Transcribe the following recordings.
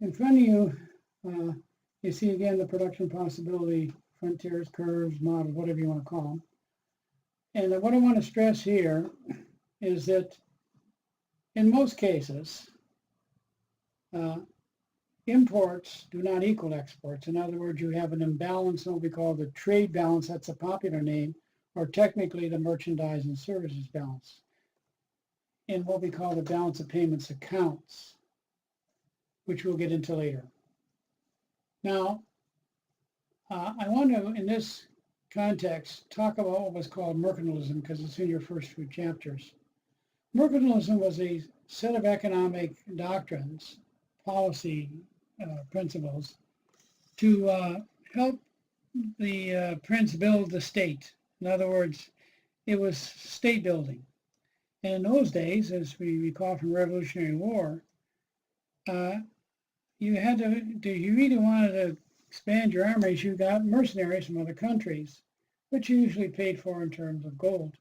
In front of you, you see again the production possibility, frontiers, curves, models, whatever you want to call them. And what I want to stress here is that in most cases, imports do not equal exports. In other words, you have an imbalance in what we call the trade balance, that's a popular name, or technically the merchandise and services balance, in what we call the balance of payments accounts, which we'll get into later. Now, I want to, in this context, talk about what was called mercantilism, because it's in your first few chapters. Mercantilism was a set of economic doctrines, policy principles, to help the prince build the state. In other words, it was state building. And in those days, as we recall from the Revolutionary War, you had to, you really wanted to expand your armies, you got mercenaries from other countries, which you usually paid for in terms of gold.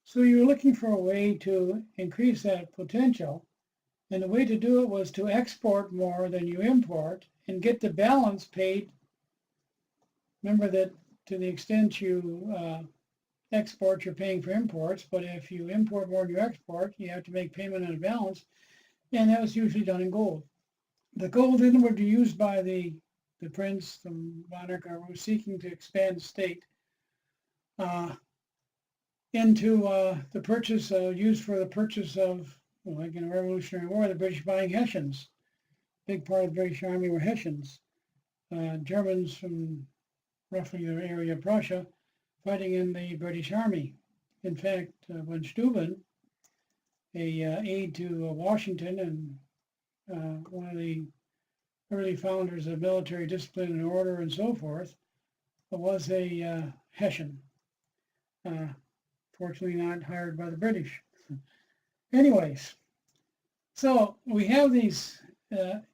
So you were looking for a way to increase that potential, and the way to do it was to export more than you import and get the balance paid. Remember that to the extent you export, you're paying for imports, but if you import more than you export, you have to make payment on a balance, and that was usually done in gold. The gold then would be used by the prince, the monarch, who was seeking to expand the state into the purchase, used for the purchase of, like in the Revolutionary War, the British buying Hessians. Big part of the British Army were Hessians, Germans from roughly the area of Prussia, fighting in the British Army. In fact, when Steuben, a aide to Washington and one of the early founders of military discipline and order and so forth, was a Hessian. Fortunately not hired by the British. Anyways, so we have these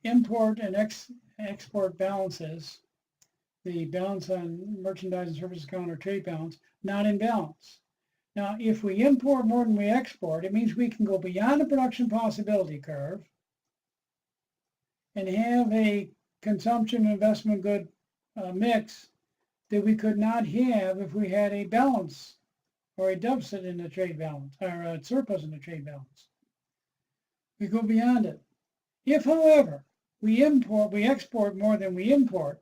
import and export balances, the balance on merchandise and service account or trade balance, not in balance. Now, if we import more than we export, it means we can go beyond the production possibility curve and have a consumption investment good mix that we could not have if we had a balance or a deficit in the trade balance, or a surplus in the trade balance. We go beyond it. If, however, we export more than we import,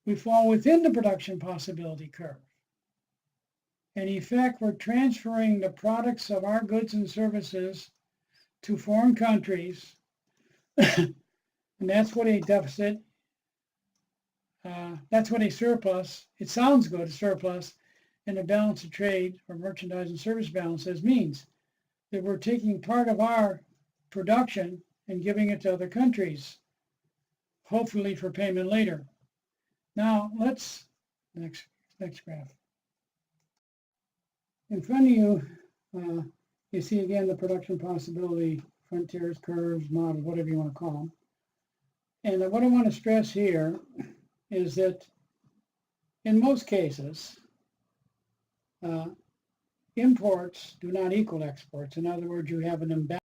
we fall within the production possibility curve. In effect, we're transferring the products of our goods and services to foreign countries, and that's what a deficit, that's what a surplus, it sounds good, a surplus, and a balance of trade or merchandise and service balances means that we're taking part of our production and giving it to other countries, hopefully for payment later. Now let's, next graph. In front of you, you see again the production possibility, frontiers, curves, models, whatever you want to call them. And what I want to stress here is that in most cases, imports do not equal exports. In other words, you have an imbalance